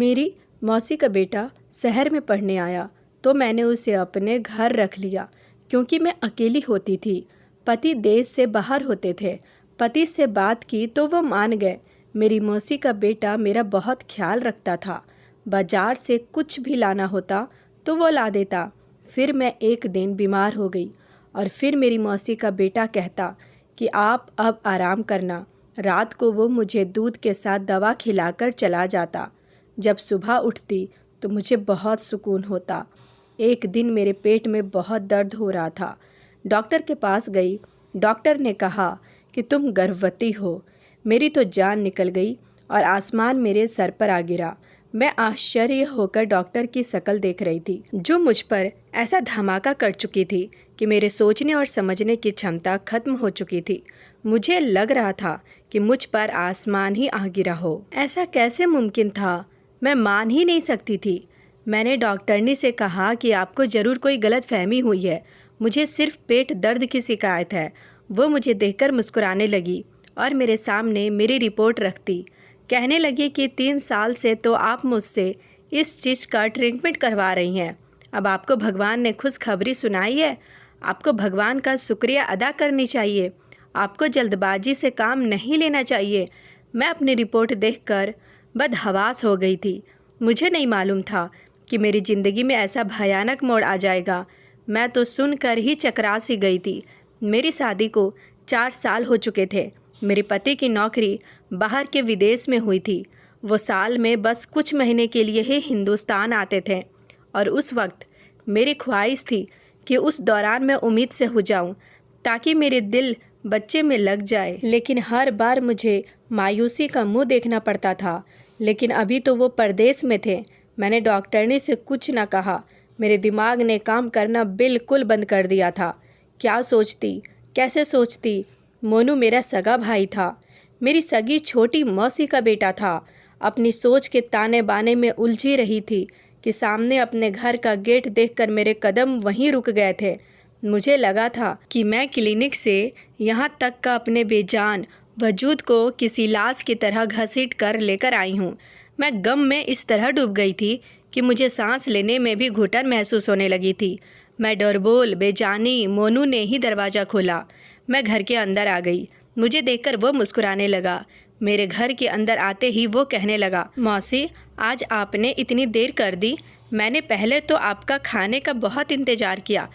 मेरी मौसी का बेटा शहर में पढ़ने आया तो मैंने उसे अपने घर रख लिया क्योंकि मैं अकेली होती थी। पति देश से बाहर होते थे। पति से बात की तो वो मान गए। मेरी मौसी का बेटा मेरा बहुत ख्याल रखता था। बाजार से कुछ भी लाना होता तो वो ला देता। फिर मैं एक दिन बीमार हो गई और फिर मेरी मौसी का बेटा कहता कि आप अब आराम करना। रात को वो मुझे दूध के साथ दवा खिलाकर चला जाता। जब सुबह उठती तो मुझे बहुत सुकून होता। एक दिन मेरे पेट में बहुत दर्द हो रहा था। डॉक्टर के पास गई। डॉक्टर ने कहा कि तुम गर्भवती हो। मेरी तो जान निकल गई और आसमान मेरे सर पर आ गिरा। मैं आश्चर्य होकर डॉक्टर की शक्ल देख रही थी, जो मुझ पर ऐसा धमाका कर चुकी थी कि मेरे सोचने और समझने की क्षमता खत्म हो चुकी थी। मुझे लग रहा था कि मुझ पर आसमान ही आ गिरा हो। ऐसा कैसे मुमकिन था? मैं मान ही नहीं सकती थी। मैंने डॉक्टरनी से कहा कि आपको ज़रूर कोई गलतफहमी हुई है, मुझे सिर्फ पेट दर्द की शिकायत है। वो मुझे देखकर मुस्कुराने लगी और मेरे सामने मेरी रिपोर्ट रखती। कहने लगी कि 3 साल से तो आप मुझसे इस चीज़ का ट्रीटमेंट करवा रही हैं। अब आपको भगवान ने खुशखबरी सुनाई है। आपको भगवान का शुक्रिया अदा करनी चाहिए। आपको जल्दबाजी से काम नहीं लेना चाहिए। मैं अपनी रिपोर्ट देखकर बदहवास हो गई थी। मुझे नहीं मालूम था कि मेरी ज़िंदगी में ऐसा भयानक मोड़ आ जाएगा। मैं तो सुनकर ही चकरा सी गई थी। मेरी शादी को 4 साल हो चुके थे। मेरे पति की नौकरी बाहर के विदेश में हुई थी। वो साल में बस कुछ महीने के लिए ही हिंदुस्तान आते थे और उस वक्त मेरी ख्वाहिश थी कि उस दौरान मैं उम्मीद से हो जाऊं ताकि मेरे दिल बच्चे में लग जाए। लेकिन हर बार मुझे मायूसी का मुंह देखना पड़ता था। लेकिन अभी तो वो परदेश में थे। मैंने डॉक्टरनी से कुछ न कहा। मेरे दिमाग ने काम करना बिल्कुल बंद कर दिया था। क्या सोचती, कैसे सोचती? मोनू मेरा सगा भाई था, मेरी सगी छोटी मौसी का बेटा था। अपनी सोच के ताने बाने में उलझी रही थी कि सामने अपने घर का गेट देखकर मेरे कदम वहीं रुक गए थे। मुझे लगा था कि मैं क्लिनिक से यहाँ तक का अपने बेजान वजूद को किसी लाश की तरह घसीट कर लेकर आई हूँ। मैं गम में इस तरह डूब गई थी कि मुझे सांस लेने में भी घुटन महसूस होने लगी थी। मैं डरबोल बेजानी मोनू ने ही दरवाज़ा खोला। मैं घर के अंदर आ गई। मुझे देखकर वो मुस्कुराने लगा। मेरे घर के अंदर आते ही वो कहने लगा, मौसी आज आपने इतनी देर कर दी। मैंने पहले तो आपका खाने का बहुत इंतज़ार किया,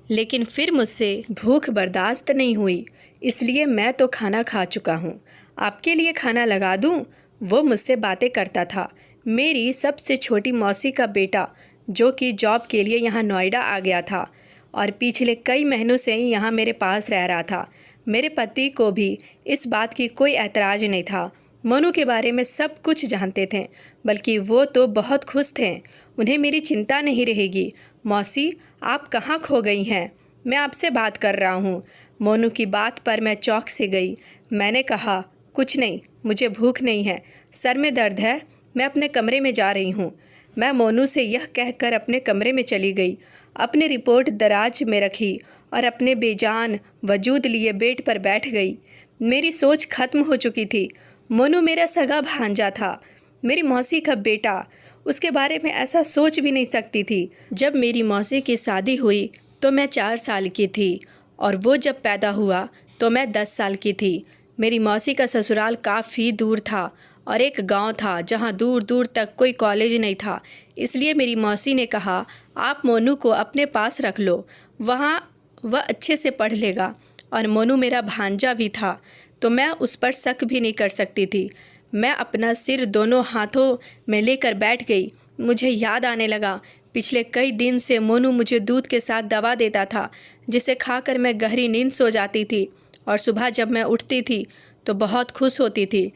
लेकिन फिर मुझसे भूख बर्दाश्त नहीं हुई, इसलिए मैं तो खाना खा चुका हूँ। आपके लिए खाना लगा दूँ? वो मुझसे बातें करता था। मेरी सबसे छोटी मौसी का बेटा, जो कि जॉब के लिए यहाँ नोएडा आ गया था और पिछले कई महीनों से ही यहाँ मेरे पास रह रहा था। मेरे पति को भी इस बात की कोई ऐतराज़ नहीं था। मोनू के बारे में सब कुछ जानते थे, बल्कि वो तो बहुत खुश थे। उन्हें मेरी चिंता नहीं रहेगी। मौसी आप कहाँ खो गई हैं? मैं आपसे बात कर रहा हूँ। मोनू की बात पर मैं चौंक से गई। मैंने कहा, कुछ नहीं, मुझे भूख नहीं है, सर में दर्द है, मैं अपने कमरे में जा रही हूँ। मैं मोनू से यह कहकर अपने कमरे में चली गई। अपनी रिपोर्ट दराज में रखी और अपने बेजान वजूद लिए बेड पर बैठ गई। मेरी सोच खत्म हो चुकी थी। मोनू मेरा सगा भांजा था, मेरी मौसी का बेटा। उसके बारे में ऐसा सोच भी नहीं सकती थी। जब मेरी मौसी की शादी हुई तो मैं 4 साल की थी और वो जब पैदा हुआ तो मैं 10 साल की थी। मेरी मौसी का ससुराल काफ़ी दूर था और एक गांव था जहां दूर दूर तक कोई कॉलेज नहीं था। इसलिए मेरी मौसी ने कहा, आप मोनू को अपने पास रख लो, वहाँ वह अच्छे से पढ़ लेगा। और मोनू मेरा भांजा भी था तो मैं उस पर शक भी नहीं कर सकती थी। मैं अपना सिर दोनों हाथों में लेकर बैठ गई। मुझे याद आने लगा, पिछले कई दिन से मोनू मुझे दूध के साथ दवा देता था, जिसे खाकर मैं गहरी नींद सो जाती थी और सुबह जब मैं उठती थी तो बहुत खुश होती थी।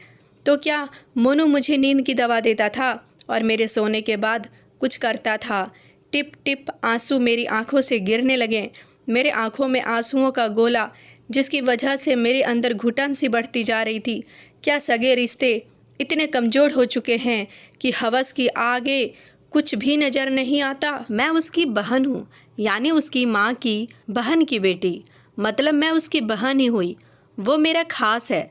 तो क्या मोनू मुझे नींद की दवा देता था और मेरे सोने के बाद कुछ करता था? टिप टिप आंसू मेरी आंखों से गिरने लगे। मेरे आंखों में आंसुओं का गोला, जिसकी वजह से मेरे अंदर घुटन सी बढ़ती जा रही थी। क्या सगे रिश्ते इतने कमज़ोर हो चुके हैं कि हवस की आगे कुछ भी नज़र नहीं आता? मैं उसकी बहन हूँ, यानी उसकी माँ की बहन की बेटी। मतलब मैं उसकी बहन ही हुई। वो मेरा खास है,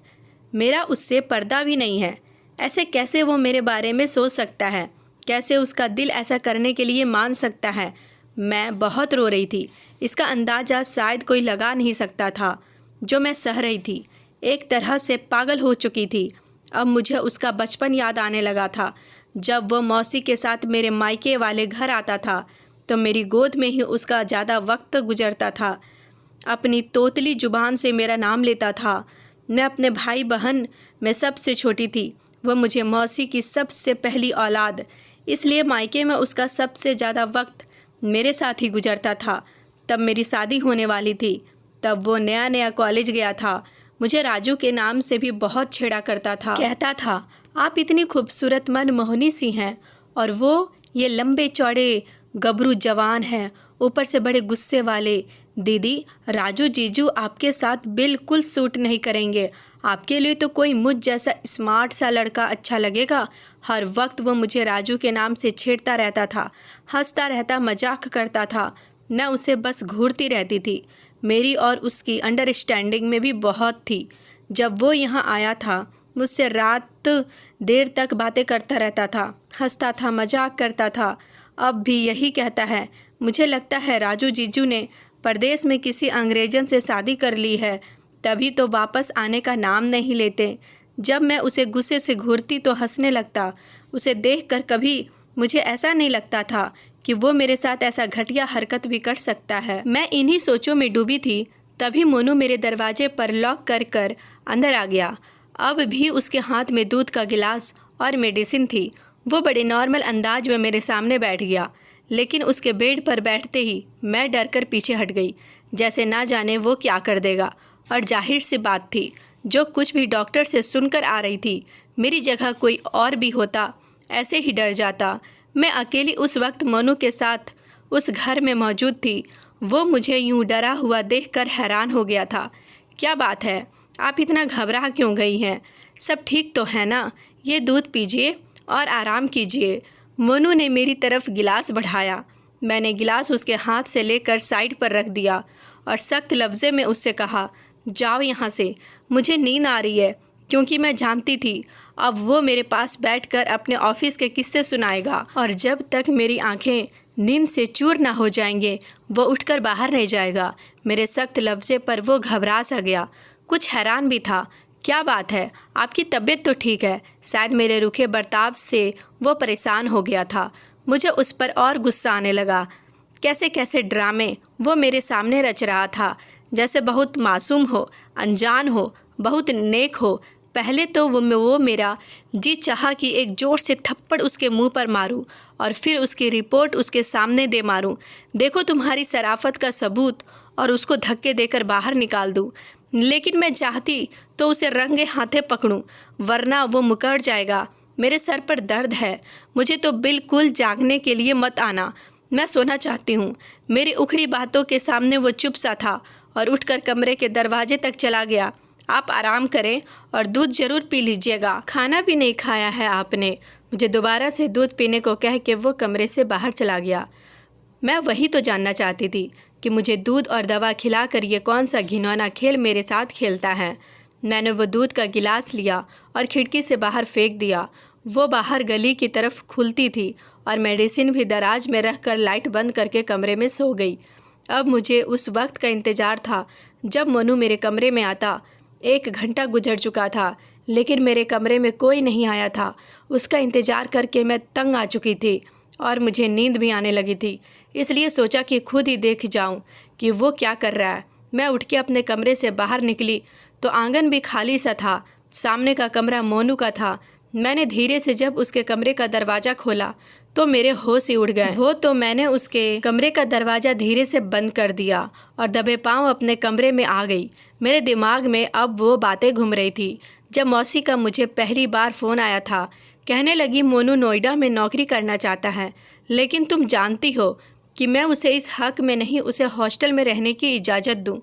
मेरा उससे पर्दा भी नहीं है। ऐसे कैसे वो मेरे बारे में सोच सकता है? कैसे उसका दिल ऐसा करने के लिए मान सकता है। मैं बहुत रो रही थी। इसका अंदाज़ा शायद कोई लगा नहीं सकता था जो मैं सह रही थी। एक तरह से पागल हो चुकी थी। अब मुझे उसका बचपन याद आने लगा था, जब वो मौसी के साथ मेरे मायके वाले घर आता था तो मेरी गोद में ही उसका ज़्यादा वक्त गुजरता था। अपनी तोतली ज़ुबान से मेरा नाम लेता था। मैं अपने भाई बहन में सबसे छोटी थी। वह मुझे मौसी की सबसे पहली औलाद, इसलिए मायके में उसका सबसे ज़्यादा वक्त मेरे साथ ही गुजरता था। तब मेरी शादी होने वाली थी। तब वो नया नया कॉलेज गया था। मुझे राजू के नाम से भी बहुत छेड़ा करता था। कहता था, आप इतनी खूबसूरत मनमोहनी सी हैं, और वो ये लंबे चौड़े गबरू जवान हैं, ऊपर से बड़े गुस्से वाले। दीदी, राजू जीजू आपके साथ बिल्कुल सूट नहीं करेंगे। आपके लिए तो कोई मुझ जैसा स्मार्ट सा लड़का अच्छा लगेगा। हर वक्त वो मुझे राजू के नाम से छेड़ता रहता था, हंसता रहता, मजाक करता था। मैं उसे बस घूरती रहती थी। मेरी और उसकी अंडरस्टैंडिंग में भी बहुत थी। जब वो यहाँ आया था, मुझसे रात देर तक बातें करता रहता था, हंसता था, मजाक करता था। अब भी यही कहता है। मुझे लगता है राजू जीजू ने परदेश में किसी अंग्रेजन से शादी कर ली है, तभी तो वापस आने का नाम नहीं लेते। जब मैं उसे गुस्से से घूरती तो हंसने लगता। उसे देखकर कभी मुझे ऐसा नहीं लगता था कि वो मेरे साथ ऐसा घटिया हरकत भी कर सकता है। मैं इन्हीं सोचों में डूबी थी, तभी मोनू मेरे दरवाजे पर लॉक कर अंदर आ गया। अब भी उसके हाथ में दूध का गिलास और मेडिसिन थी। वो बड़े नॉर्मल अंदाज में मेरे सामने बैठ गया, लेकिन उसके बेड पर बैठते ही मैं डर कर पीछे हट गई, जैसे ना जाने वो क्या कर देगा। और जाहिर सी बात थी, जो कुछ भी डॉक्टर से सुनकर आ रही थी, मेरी जगह कोई और भी होता ऐसे ही डर जाता। मैं अकेली उस वक्त मोनू के साथ उस घर में मौजूद थी। वो मुझे यूं डरा हुआ देखकर हैरान हो गया था। क्या बात है, आप इतना घबरा क्यों गई हैं? सब ठीक तो है ना? ये दूध पीजिए और आराम कीजिए। मोनू ने मेरी तरफ गिलास बढ़ाया। मैंने गिलास उसके हाथ से लेकर साइड पर रख दिया और सख्त लफ्ज़े में उससे कहा, जाओ यहाँ से, मुझे नींद आ रही है। क्योंकि मैं जानती थी अब वो मेरे पास बैठकर अपने ऑफिस के किस्से सुनाएगा, और जब तक मेरी आंखें नींद से चूर ना हो जाएंगे वो उठकर बाहर नहीं जाएगा। मेरे सख्त लफ्ज़े पर वो घबरा सा गया, कुछ हैरान भी था। क्या बात है, आपकी तबीयत तो ठीक है? शायद मेरे रूखे बर्ताव से वो परेशान हो गया था। मुझे उस पर और गुस्सा आने लगा। कैसे कैसे ड्रामे वो मेरे सामने रच रहा था, जैसे बहुत मासूम हो, अनजान हो, बहुत नेक हो। पहले तो वो मेरा जी चाहा कि एक जोर से थप्पड़ उसके मुंह पर मारूं और फिर उसकी रिपोर्ट उसके सामने दे मारूं, देखो तुम्हारी शराफत का सबूत, और उसको धक्के देकर बाहर निकाल दूं। लेकिन मैं चाहती तो उसे रंगे हाथे पकड़ूं, वरना वो मुकर जाएगा। मेरे सर पर दर्द है, मुझे तो बिल्कुल जागने के लिए मत आना, मैं सोना चाहती हूँ। मेरी उखड़ी बातों के सामने वो चुप सा था और उठकर कमरे के दरवाजे तक चला गया। आप आराम करें और दूध ज़रूर पी लीजिएगा। खाना भी नहीं खाया है आपने? मुझे दोबारा से दूध पीने को कह के वो कमरे से बाहर चला गया। मैं वही तो जानना चाहती थी कि मुझे दूध और दवा खिलाकर ये कौन सा घिनौना खेल मेरे साथ खेलता है। मैंने वो दूध का गिलास लिया और खिड़की से बाहर फेंक दिया। वो बाहर गली की तरफ खुलती थी और मेडिसिन भी दराज में रखकर लाइट बंद करके कमरे में सो गई। अब मुझे उस वक्त का इंतज़ार था जब मोनू मेरे कमरे में आता। 1 घंटा गुजर चुका था, लेकिन मेरे कमरे में कोई नहीं आया था। उसका इंतज़ार करके मैं तंग आ चुकी थी और मुझे नींद भी आने लगी थी, इसलिए सोचा कि खुद ही देख जाऊं कि वो क्या कर रहा है। मैं उठ के अपने कमरे से बाहर निकली तो आंगन भी खाली सा था। सामने का कमरा मोनू का था। मैंने धीरे से जब उसके कमरे का दरवाज़ा खोला तो मेरे होश ही उड़ गए। तो मैंने उसके कमरे का दरवाज़ा धीरे से बंद कर दिया और दबे पांव अपने कमरे में आ गई। मेरे दिमाग में अब वो बातें घूम रही थी जब मौसी का मुझे पहली बार फ़ोन आया था। कहने लगी, मोनू नोएडा में नौकरी करना चाहता है, लेकिन तुम जानती हो कि मैं उसे इस हक में नहीं उसे हॉस्टल में रहने की इजाज़त दूं।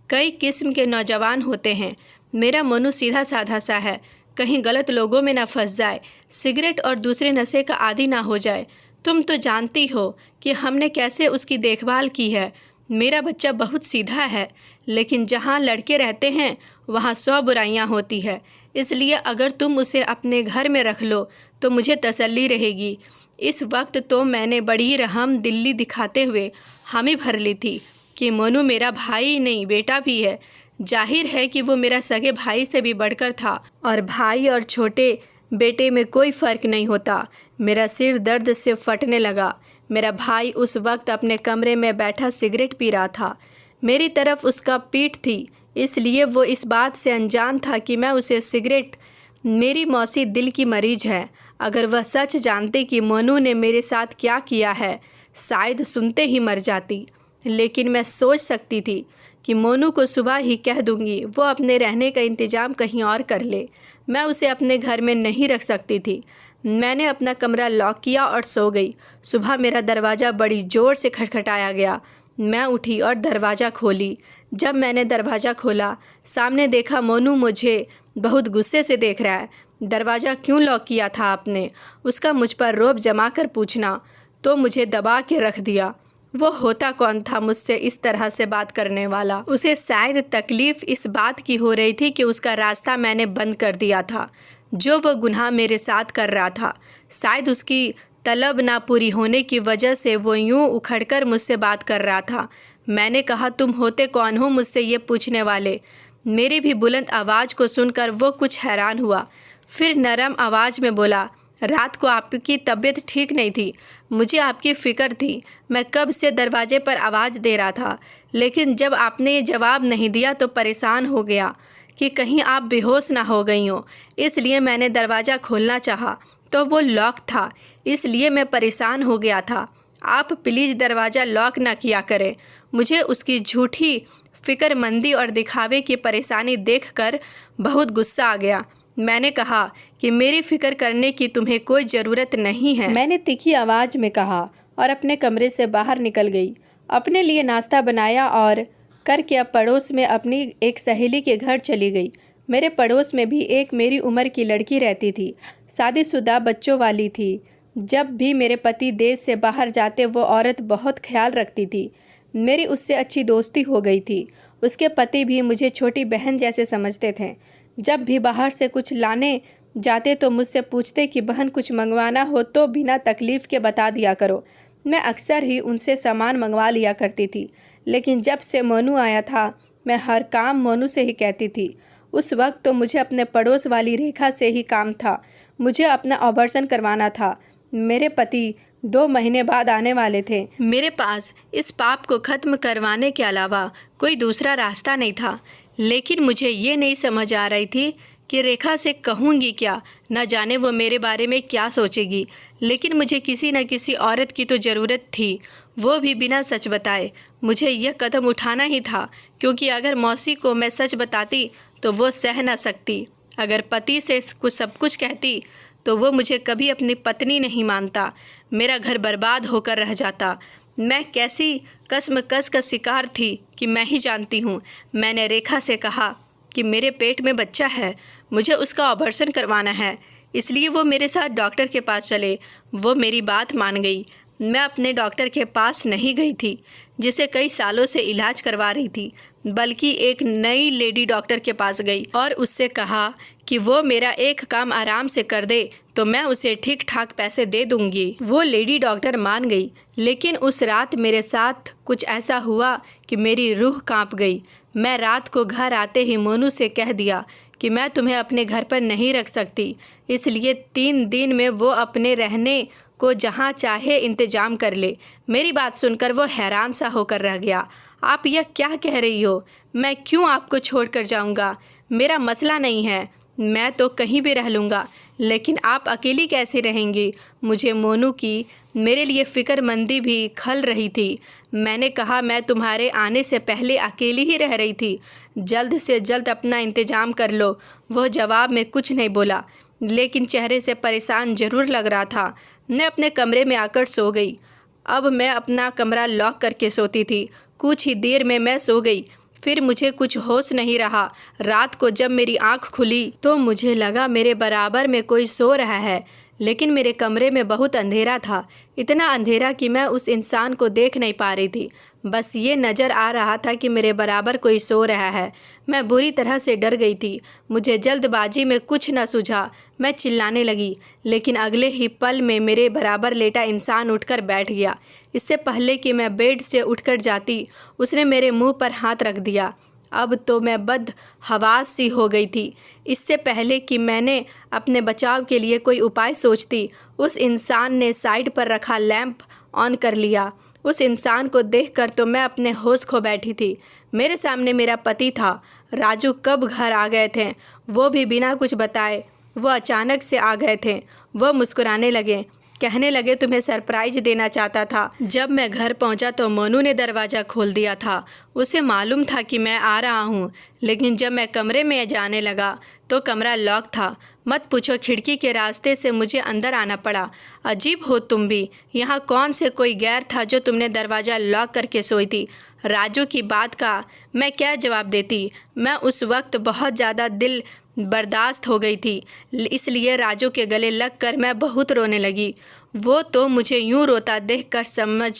कई किस्म के नौजवान होते हैं, मेरा मोनू सीधा साधा सा है, कहीं गलत लोगों में ना फंस जाए, सिगरेट और दूसरे नशे का आदी ना हो जाए। तुम तो जानती हो कि हमने कैसे उसकी देखभाल की है। मेरा बच्चा बहुत सीधा है, लेकिन जहाँ लड़के रहते हैं वहाँ 100 बुराइयाँ होती है, इसलिए अगर तुम उसे अपने घर में रख लो तो मुझे तसल्ली रहेगी। इस वक्त तो मैंने बड़ी रहम दिल्ली दिखाते हुए हामी भर ली थी कि मोनू मेरा भाई ही नहीं बेटा भी है। जाहिर है कि वो मेरा सगे भाई से भी बढ़कर था और भाई और छोटे बेटे में कोई फ़र्क नहीं होता। मेरा सिर दर्द से फटने लगा। मेरा भाई उस वक्त अपने कमरे में बैठा सिगरेट पी रहा था। मेरी तरफ उसका पीठ थी, इसलिए वो इस बात से अनजान था कि मैं उसे सिगरेट। मेरी मौसी दिल की मरीज है। अगर वह सच जानती कि मोनू ने मेरे साथ क्या किया है, शायद सुनते ही मर जाती। लेकिन मैं सोच सकती थी कि मोनू को सुबह ही कह दूंगी वो अपने रहने का इंतज़ाम कहीं और कर ले। मैं उसे अपने घर में नहीं रख सकती थी। मैंने अपना कमरा लॉक किया और सो गई। सुबह मेरा दरवाज़ा बड़ी ज़ोर से खटखटाया गया। मैं उठी और दरवाज़ा खोली। जब मैंने दरवाज़ा खोला, सामने देखा मोनू मुझे बहुत गुस्से से देख रहा है। दरवाज़ा क्यों लॉक किया था आपने? उसका मुझ पर रौब जमा कर पूछना तो मुझे दबा के रख दिया। वो होता कौन था मुझसे इस तरह से बात करने वाला? उसे शायद तकलीफ़ इस बात की हो रही थी कि उसका रास्ता मैंने बंद कर दिया था, जो वो गुनाह मेरे साथ कर रहा था। शायद उसकी तलब ना पूरी होने की वजह से वो यूं उखड़कर मुझसे बात कर रहा था। मैंने कहा, तुम होते कौन हो मुझसे ये पूछने वाले? मेरी भी बुलंद आवाज़ को सुनकर वो कुछ हैरान हुआ। फिर नरम आवाज़ में बोला, रात को आपकी तबीयत ठीक नहीं थी, मुझे आपकी फ़िक्र थी। मैं कब से दरवाजे पर आवाज़ दे रहा था, लेकिन जब आपने जवाब नहीं दिया तो परेशान हो गया कि कहीं आप बेहोश ना हो गई हो। इसलिए मैंने दरवाज़ा खोलना चाहा तो वो लॉक था, इसलिए मैं परेशान हो गया था। आप प्लीज़ दरवाज़ा लॉक ना किया करें। मुझे उसकी झूठी फ़िक्रमंदी और दिखावे की परेशानी देखकर बहुत गुस्सा आ गया। मैंने कहा कि मेरी फ़िक्र करने की तुम्हें कोई ज़रूरत नहीं है, मैंने तीखी आवाज़ में कहा और अपने कमरे से बाहर निकल गई। अपने लिए नाश्ता बनाया और करके अब पड़ोस में अपनी एक सहेली के घर चली गई। मेरे पड़ोस में भी एक मेरी उम्र की लड़की रहती थी, शादीशुदा बच्चों वाली थी। जब भी मेरे पति देश से बाहर जाते वो औरत बहुत ख्याल रखती थी। मेरी उससे अच्छी दोस्ती हो गई थी। उसके पति भी मुझे छोटी बहन जैसे समझते थे। जब भी बाहर से कुछ लाने जाते तो मुझसे पूछते कि बहन कुछ मंगवाना हो तो बिना तकलीफ़ के बता दिया करो। मैं अक्सर ही उनसे सामान मंगवा लिया करती थी, लेकिन जब से मोनू आया था मैं हर काम मोनू से ही कहती थी। उस वक्त तो मुझे अपने पड़ोस वाली रेखा से ही काम था। मुझे अपना ऑपरेशन करवाना था। मेरे पति 2 महीने बाद आने वाले थे। मेरे पास इस पाप को ख़त्म करवाने के अलावा कोई दूसरा रास्ता नहीं था। लेकिन मुझे ये नहीं समझ आ रही थी कि रेखा से कहूँगी क्या, न जाने वो मेरे बारे में क्या सोचेगी। लेकिन मुझे किसी न किसी औरत की तो ज़रूरत थी, वो भी बिना सच बताए। मुझे यह कदम उठाना ही था, क्योंकि अगर मौसी को मैं सच बताती तो वो सह न सकती। अगर पति से सब कुछ कहती तो वो मुझे कभी अपनी पत्नी नहीं मानता। मेरा घर बर्बाद होकर रह जाता। मैं कैसी कसमकस का शिकार थी कि मैं ही जानती हूँ। मैंने रेखा से कहा कि मेरे पेट में बच्चा है, मुझे उसका ऑपरेशन करवाना है, इसलिए वो मेरे साथ डॉक्टर के पास चले। वो मेरी बात मान गई। मैं अपने डॉक्टर के पास नहीं गई थी जिसे कई सालों से इलाज करवा रही थी, बल्कि एक नई लेडी डॉक्टर के पास गई और उससे कहा कि वो मेरा एक काम आराम से कर दे तो मैं उसे ठीक ठाक पैसे दे दूंगी। वो लेडी डॉक्टर मान गई, लेकिन उस रात मेरे साथ कुछ ऐसा हुआ कि मेरी रूह कांप गई। मैं रात को घर आते ही मोनू से कह दिया कि मैं तुम्हें अपने घर पर नहीं रख सकती, इसलिए 3 दिन में वो अपने रहने को जहाँ चाहे इंतज़ाम कर ले। मेरी बात सुनकर वो हैरान सा होकर रह गया। आप यह क्या कह रही हो? मैं क्यों आपको छोड़कर जाऊंगा? मेरा मसला नहीं है, मैं तो कहीं भी रह लूँगा, लेकिन आप अकेली कैसे रहेंगी? मुझे मोनू की मेरे लिए फ़िक्रमंदी भी खल रही थी। मैंने कहा मैं तुम्हारे आने से पहले अकेली ही रह रही थी, जल्द से जल्द अपना इंतज़ाम कर लो। वह जवाब में कुछ नहीं बोला, लेकिन चेहरे से परेशान ज़रूर लग रहा था। मैं अपने कमरे में आकर सो गई। अब मैं अपना कमरा लॉक करके सोती थी। कुछ ही देर में मैं सो गई। फिर मुझे कुछ होश नहीं रहा। रात को जब मेरी आँख खुली तो मुझे लगा मेरे बराबर में कोई सो रहा है। लेकिन मेरे कमरे में बहुत अंधेरा था, इतना अंधेरा कि मैं उस इंसान को देख नहीं पा रही थी। बस ये नज़र आ रहा था कि मेरे बराबर कोई सो रहा है। मैं बुरी तरह से डर गई थी। मुझे जल्दबाजी में कुछ न सूझा। मैं चिल्लाने लगी, लेकिन अगले ही पल में मेरे बराबर लेटा इंसान उठकर बैठ गया। इससे पहले कि मैं बेड से उठकर जाती, उसने मेरे मुंह पर हाथ रख दिया। अब तो मैं बदहवास सी हो गई थी। इससे पहले कि मैंने अपने बचाव के लिए कोई उपाय सोचती, उस इंसान ने साइड पर रखा लैंप ऑन कर लिया। उस इंसान को देखकर तो मैं अपने होश खो बैठी थी। मेरे सामने मेरा पति था। राजू कब घर आ गए थे, वो भी बिना कुछ बताए। वो अचानक से आ गए थे। वो मुस्कुराने लगे, कहने लगे तुम्हें सरप्राइज देना चाहता था। जब मैं घर पहुंचा तो मोनू ने दरवाज़ा खोल दिया था। उसे मालूम था कि मैं आ रहा हूं, लेकिन जब मैं कमरे में जाने लगा तो कमरा लॉक था। मत पूछो, खिड़की के रास्ते से मुझे अंदर आना पड़ा। अजीब हो तुम भी, यहाँ कौन से कोई गैर था जो तुमने दरवाज़ा लॉक करके सोई थी। राजू की बात का मैं क्या जवाब देती। मैं उस वक्त बहुत ज़्यादा दिल बर्दाश्त हो गई थी, इसलिए राजू के गले लगकर मैं बहुत रोने लगी। वो तो मुझे यूं रोता देखकर समझ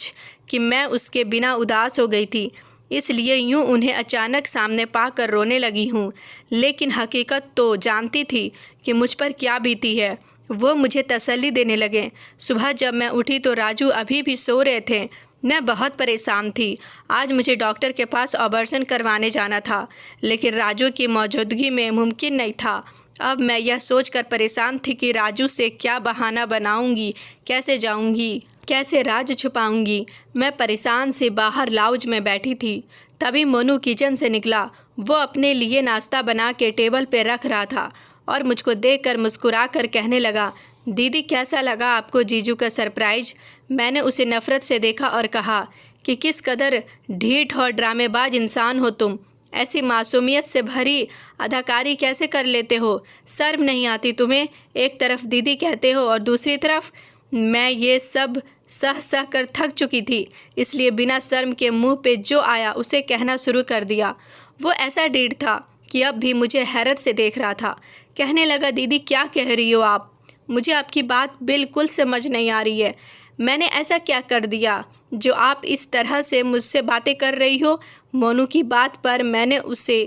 कि मैं उसके बिना उदास हो गई थी, इसलिए यूं उन्हें अचानक सामने पाकर रोने लगी हूँ। लेकिन हकीकत तो जानती थी कि मुझ पर क्या बीती है। वो मुझे तसल्ली देने लगे। सुबह जब मैं उठी तो राजू अभी भी सो रहे थे। मैं बहुत परेशान थी। आज मुझे डॉक्टर के पास ऑपरेशन करवाने जाना था, लेकिन राजू की मौजूदगी में मुमकिन नहीं था। अब मैं यह सोचकर परेशान थी कि राजू से क्या बहाना बनाऊंगी, कैसे जाऊंगी, कैसे राज छुपाऊंगी। मैं परेशान से बाहर लाउंज में बैठी थी। तभी मोनू किचन से निकला। वो अपने लिए नाश्ता बना के टेबल पर रख रहा था और मुझको देखकर मुस्कुरा कर कहने लगा, दीदी कैसा लगा आपको जीजू का सरप्राइज। मैंने उसे नफ़रत से देखा और कहा कि किस कदर ढीठ और ड्रामेबाज इंसान हो तुम। ऐसी मासूमियत से भरी अदाकारी कैसे कर लेते हो। शर्म नहीं आती तुम्हें। एक तरफ दीदी कहते हो और दूसरी तरफ। मैं ये सब सह सह कर थक चुकी थी, इसलिए बिना शर्म के मुंह पे जो आया उसे कहना शुरू कर दिया। वो ऐसा ढीठ था कि अब भी मुझे हैरत से देख रहा था। कहने लगा, दीदी क्या कह रही हो आप। मुझे आपकी बात बिल्कुल समझ नहीं आ रही है। मैंने ऐसा क्या कर दिया जो आप इस तरह से मुझसे बातें कर रही हो। मोनू की बात पर मैंने उसे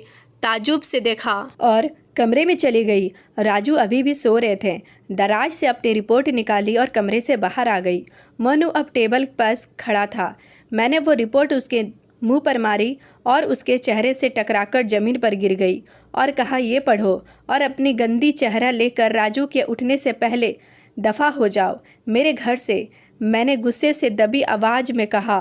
ताज्जुब से देखा और कमरे में चली गई। राजू अभी भी सो रहे थे। दराज से अपनी रिपोर्ट निकाली और कमरे से बाहर आ गई। मोनू अब टेबल पर खड़ा था। मैंने वो रिपोर्ट उसके मुंह पर मारी और उसके चेहरे से टकराकर ज़मीन पर गिर गई और कहा, ये पढ़ो और अपनी गंदी चेहरा लेकर राजू के उठने से पहले दफ़ा हो जाओ मेरे घर से। मैंने गुस्से से दबी आवाज़ में कहा,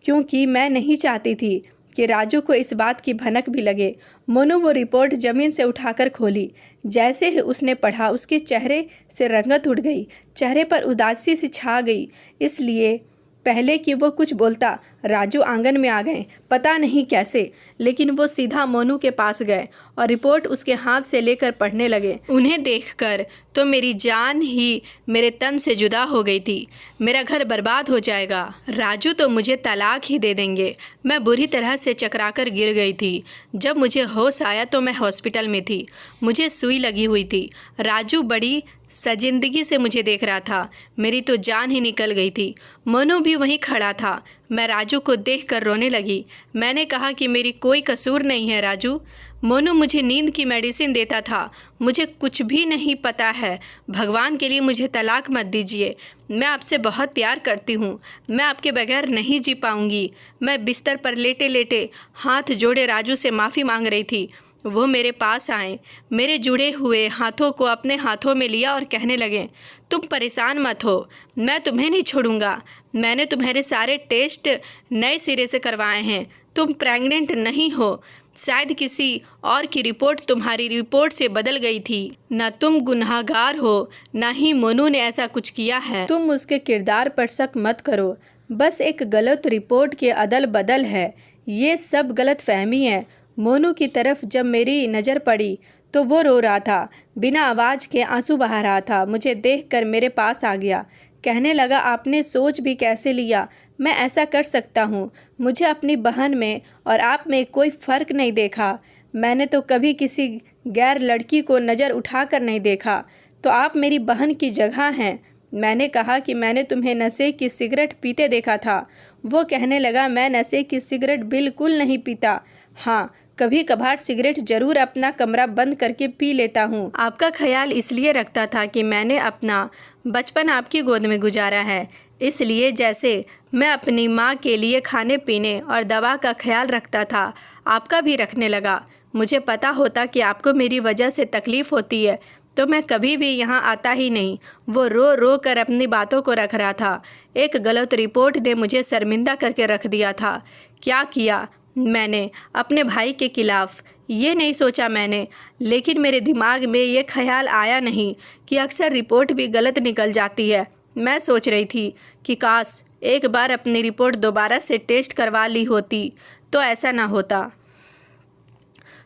क्योंकि मैं नहीं चाहती थी कि राजू को इस बात की भनक भी लगे। मोनू वो रिपोर्ट ज़मीन से उठाकर खोली। जैसे ही उसने पढ़ा उसके चेहरे से रंगत उड़ गई, चेहरे पर उदासी सी छा गई। इसलिए पहले कि वो कुछ बोलता, राजू आंगन में आ गए। पता नहीं कैसे, लेकिन वो सीधा मोनू के पास गए और रिपोर्ट उसके हाथ से लेकर पढ़ने लगे। उन्हें देखकर तो मेरी जान ही मेरे तन से जुदा हो गई थी। मेरा घर बर्बाद हो जाएगा। राजू तो मुझे तलाक ही दे देंगे। मैं बुरी तरह से चकराकर गिर गई थी। जब मुझे होश आया तो मैं हॉस्पिटल में थी। मुझे सुई लगी हुई थी। राजू बड़ी सजिंदगी से मुझे देख रहा था। मेरी तो जान ही निकल गई थी। मोनू भी वहीं खड़ा था। मैं राजू को देखकर रोने लगी। मैंने कहा कि मेरी कोई कसूर नहीं है राजू। मोनू मुझे नींद की मेडिसिन देता था। मुझे कुछ भी नहीं पता है। भगवान के लिए मुझे तलाक मत दीजिए। मैं आपसे बहुत प्यार करती हूँ। मैं आपके बगैर नहीं जी पाऊँगी। मैं बिस्तर पर लेटे लेटे हाथ जोड़े राजू से माफ़ी मांग रही थी। वो मेरे पास आए, मेरे जुड़े हुए हाथों को अपने हाथों में लिया और कहने लगे, तुम परेशान मत हो, मैं तुम्हें नहीं छोड़ूंगा। मैंने तुम्हारे सारे टेस्ट नए सिरे से करवाए हैं। तुम प्रेग्नेंट नहीं हो। शायद किसी और की रिपोर्ट तुम्हारी रिपोर्ट से बदल गई थी। न तुम गुनहगार हो, न ही मोनू ने ऐसा कुछ किया है। तुम उसके किरदार पर शक मत करो। बस एक गलत रिपोर्ट के अदल बदल है। ये सब गलत फहमी है। मोनू की तरफ जब मेरी नज़र पड़ी तो वो रो रहा था, बिना आवाज़ के आंसू बहा रहा था। मुझे देखकर मेरे पास आ गया। कहने लगा, आपने सोच भी कैसे लिया मैं ऐसा कर सकता हूँ। मुझे अपनी बहन में और आप में कोई फ़र्क नहीं देखा। मैंने तो कभी किसी गैर लड़की को नज़र उठाकर नहीं देखा। तो आप मेरी बहन की जगह हैं। मैंने कहा कि मैंने तुम्हें नशे की सिगरेट पीते देखा था। वो कहने लगा, मैं नशे की सिगरेट बिल्कुल नहीं पीता। हाँ, कभी कभार सिगरेट ज़रूर अपना कमरा बंद करके पी लेता हूँ। आपका ख्याल इसलिए रखता था कि मैंने अपना बचपन आपकी गोद में गुजारा है, इसलिए जैसे मैं अपनी माँ के लिए खाने पीने और दवा का ख्याल रखता था, आपका भी रखने लगा। मुझे पता होता कि आपको मेरी वजह से तकलीफ़ होती है तो मैं कभी भी यहाँ आता ही नहीं। वो रो रो कर अपनी बातों को रख रहा था। एक गलत रिपोर्ट ने मुझे शर्मिंदा करके रख दिया था। क्या किया मैंने अपने भाई के खिलाफ़, ये नहीं सोचा मैंने, लेकिन मेरे दिमाग में ये ख्याल आया नहीं कि अक्सर रिपोर्ट भी गलत निकल जाती है। मैं सोच रही थी कि काश एक बार अपनी रिपोर्ट दोबारा से टेस्ट करवा ली होती तो ऐसा ना होता।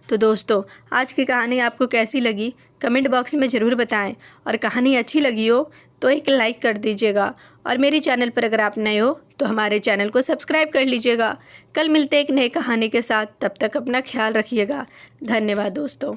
तो दोस्तों, आज की कहानी आपको कैसी लगी कमेंट बॉक्स में ज़रूर बताएं, और कहानी अच्छी लगी हो तो एक लाइक कर दीजिएगा, और मेरे चैनल पर अगर आप नए हो तो हमारे चैनल को सब्सक्राइब कर लीजिएगा। कल मिलते एक नई कहानी के साथ, तब तक अपना ख्याल रखिएगा। धन्यवाद दोस्तों।